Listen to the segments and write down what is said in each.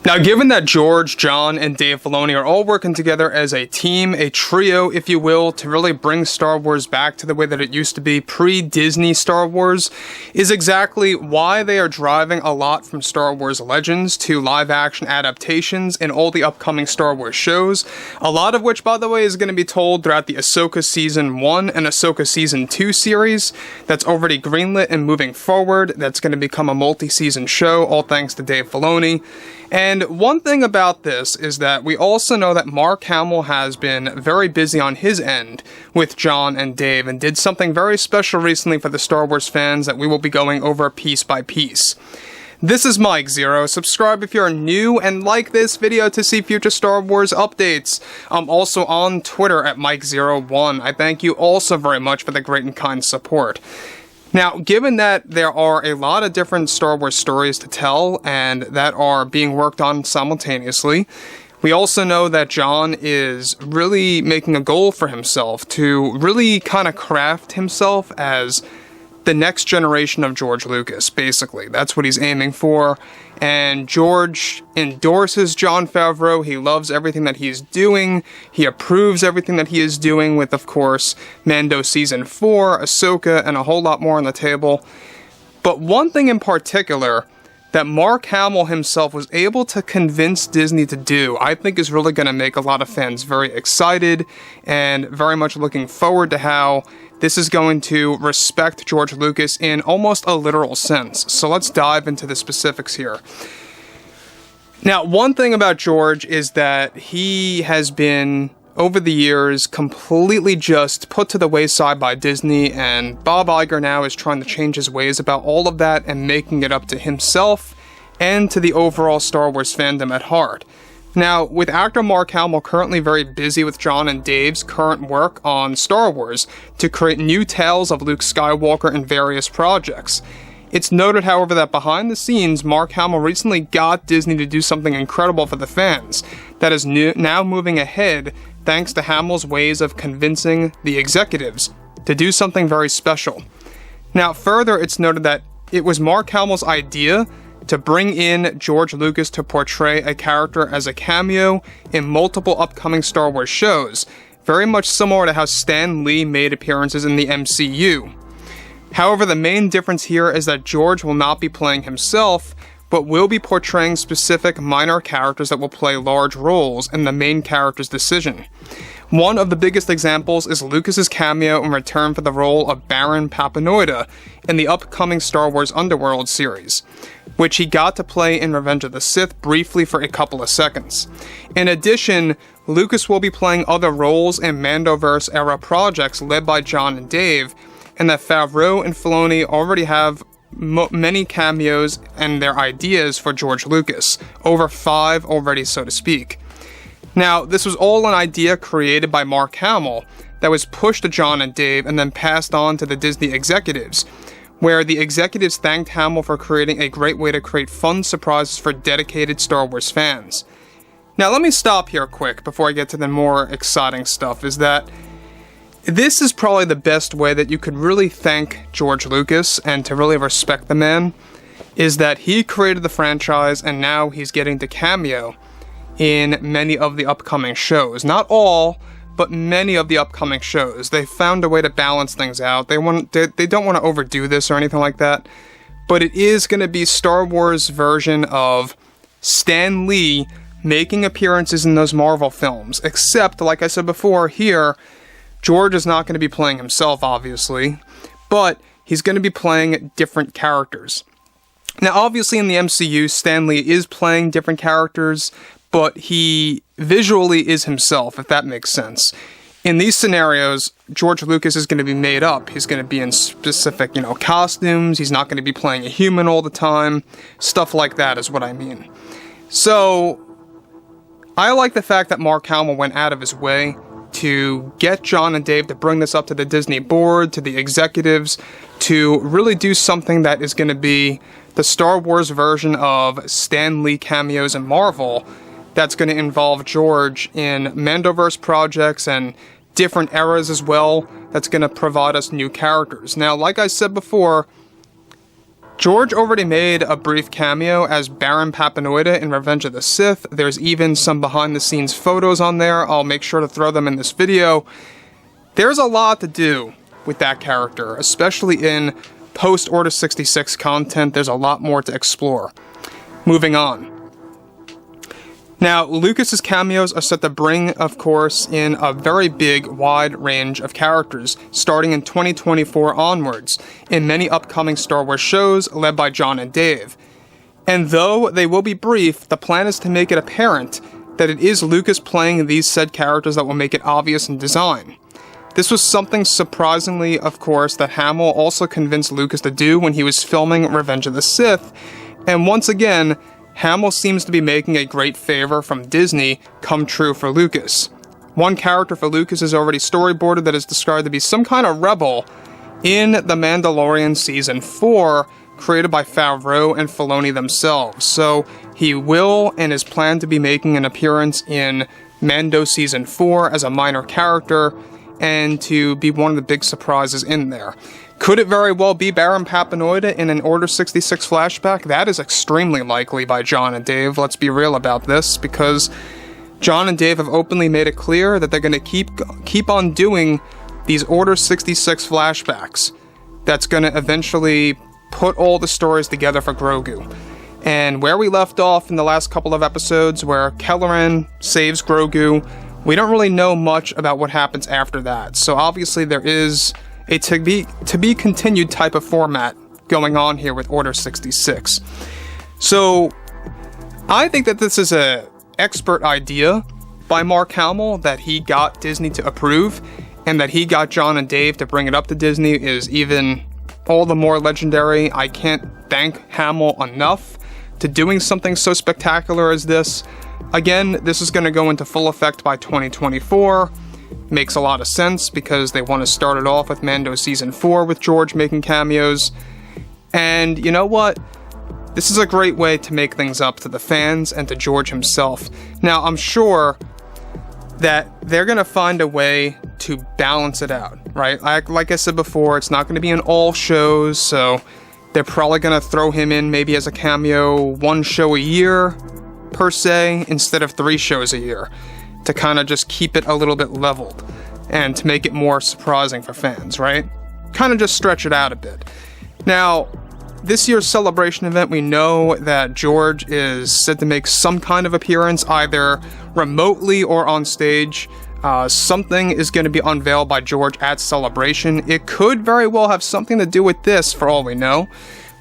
Now, given that George, John, and Dave Filoni are all working together as a team, a trio, if you will, to really bring Star Wars back to the way that it used to be pre-Disney Star Wars, is exactly why they are driving a lot from Star Wars Legends to live-action adaptations in all the upcoming Star Wars shows, a lot of which, by the way, is going to be told throughout the Ahsoka Season 1 and Ahsoka Season 2 series that's already greenlit and moving forward. That's going to become a multi-season show, all thanks to Dave Filoni. And one thing about this is that we also know that Mark Hamill has been very busy on his end with John and Dave and did something very special recently for the Star Wars fans that we will be going over piece by piece. This is Mike Zero. Subscribe if you're new and like this video to see future Star Wars updates. I'm also on Twitter at Mike01. I thank you also very much for the great and kind support. Now, given that there are a lot of different Star Wars stories to tell and that are being worked on simultaneously, we also know that John is really making a goal for himself to really kind of craft himself as the next generation of George Lucas, basically. That's what he's aiming for. And George endorses Jon Favreau. He loves everything that he's doing. He approves everything that he is doing with, of course, Mando Season 4, Ahsoka, and a whole lot more on the table. But one thing in particular that Mark Hamill himself was able to convince Disney to do, I think is really going to make a lot of fans very excited and very much looking forward to how this is going to respect George Lucas in almost a literal sense. So let's dive into the specifics here. Now, one thing about George is that he has been, over the years, completely just put to the wayside by Disney, and Bob Iger now is trying to change his ways about all of that and making it up to himself and to the overall Star Wars fandom at heart. Now, with actor Mark Hamill currently very busy with John and Dave's current work on Star Wars to create new tales of Luke Skywalker in various projects, it's noted, however, that behind the scenes, Mark Hamill recently got Disney to do something incredible for the fans that is now moving ahead thanks to Hamill's ways of convincing the executives to do something very special. Now, further, it's noted that it was Mark Hamill's idea to bring in George Lucas to portray a character as a cameo in multiple upcoming Star Wars shows, very much similar to how Stan Lee made appearances in the MCU. However, the main difference here is that George will not be playing himself, but will be portraying specific minor characters that will play large roles in the main character's decision. One of the biggest examples is Lucas's cameo in return for the role of Baron Papanoida in the upcoming Star Wars Underworld series, which he got to play in Revenge of the Sith briefly for a couple of seconds. In addition, Lucas will be playing other roles in Mandoverse-era projects led by John and Dave, and that Favreau and Filoni already have many cameos and their ideas for George Lucas, over 5 already, so to speak. Now, this was all an idea created by Mark Hamill that was pushed to John and Dave and then passed on to the Disney executives, where the executives thanked Hamill for creating a great way to create fun surprises for dedicated Star Wars fans. Now, let me stop here quick before I get to the more exciting stuff, is that this is probably the best way that you could really thank George Lucas and to really respect the man, is that he created the franchise and now he's getting to cameo in many of the upcoming shows. Not all, but many of the upcoming shows. They found a way to balance things out. They don't want to overdo this or anything like that, but it is going to be Star Wars version of Stan Lee making appearances in those Marvel films, except, like I said before, here, George is not going to be playing himself, obviously, but he's going to be playing different characters. Now, obviously, in the MCU, Stan Lee is playing different characters, but he visually is himself, if that makes sense. In these scenarios, George Lucas is going to be made up. He's going to be in specific, costumes. He's not going to be playing a human all the time. Stuff like that is what I mean. So, I like the fact that Mark Hamill went out of his way to get John and Dave to bring this up to the Disney board, to the executives, to really do something that is going to be the Star Wars version of Stan Lee cameos in Marvel, that's going to involve George in Mandoverse projects and different eras as well, that's going to provide us new characters. Now, like I said before, George already made a brief cameo as Baron Papanoida in Revenge of the Sith. There's even some behind-the-scenes photos on there. I'll make sure to throw them in this video. There's a lot to do with that character, especially in post-Order 66 content. There's a lot more to explore. Moving on. Now, Lucas's cameos are set to bring, of course, in a very big, wide range of characters, starting in 2024 onwards, in many upcoming Star Wars shows led by Jon and Dave. And though they will be brief, the plan is to make it apparent that it is Lucas playing these said characters that will make it obvious in design. This was something surprisingly, of course, that Hamill also convinced Lucas to do when he was filming Revenge of the Sith, and once again, Hamill seems to be making a great favor from Disney come true for Lucas. One character for Lucas is already storyboarded that is described to be some kind of rebel in The Mandalorian Season 4, created by FAVREAU and Filoni themselves. So he will and is planned to be making an appearance in Mando Season 4 as a minor character, and to be one of the big surprises in there. Could it very well be Baron Papanoida in an Order 66 flashback? That is extremely likely by Jon and Dave, let's be real about this, because Jon and Dave have openly made it clear that they're going to keep on doing these Order 66 flashbacks. That's going to eventually put all the stories together for Grogu. And where we left off in the last couple of episodes, where Kelleran saves Grogu, we don't really know much about what happens after that. So obviously there is a to be continued type of format going on here with Order 66. So I think that this is an expert idea by Mark Hamill that he got Disney to approve, and that he got Jon and Dave to bring it up to Disney is even all the more legendary. I can't thank Hamill enough to doing something so spectacular as this. Again, this is going to go into full effect by 2024. Makes a lot of sense because they want to start it off with Mando Season 4 with George making cameos. And you know what? This is a great way to make things up to the fans and to George himself. Now, I'm sure that they're going to find a way to balance it out, right? Like I said before, it's not going to be in all shows, so they're probably going to throw him in maybe as a cameo 1 show a year, per se, instead of 3 shows a year, to kind of just keep it a little bit leveled and to make it more surprising for fans, right? Kind of just stretch it out a bit. Now, this year's celebration event, we know that George is said to make some kind of appearance, either remotely or on stage. Something is going to be unveiled by George at Celebration. It could very well have something to do with this, for all we know.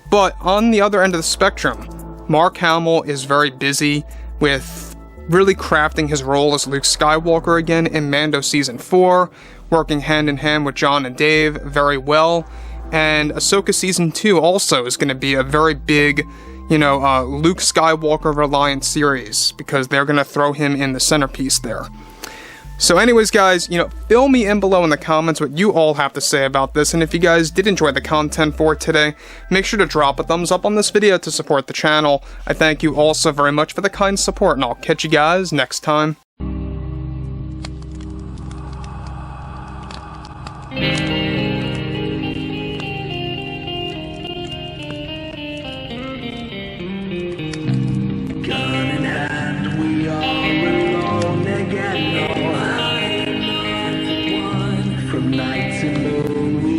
But on the other end of the spectrum, Mark Hamill is very busy with really crafting his role as Luke Skywalker again in Mando Season 4, working hand in hand with Jon and Dave very well. And Ahsoka Season 2 also is going to be a very big, Luke Skywalker reliant series, because they're going to throw him in the centerpiece there. So anyways, guys, fill me in below in the comments what you all have to say about this, and if you guys did enjoy the content for today, make sure to drop a thumbs up on this video to support the channel. I thank you all so very much for the kind support, and I'll catch you guys next time. Gun in hand, we are alone again. No hiding from night to moon.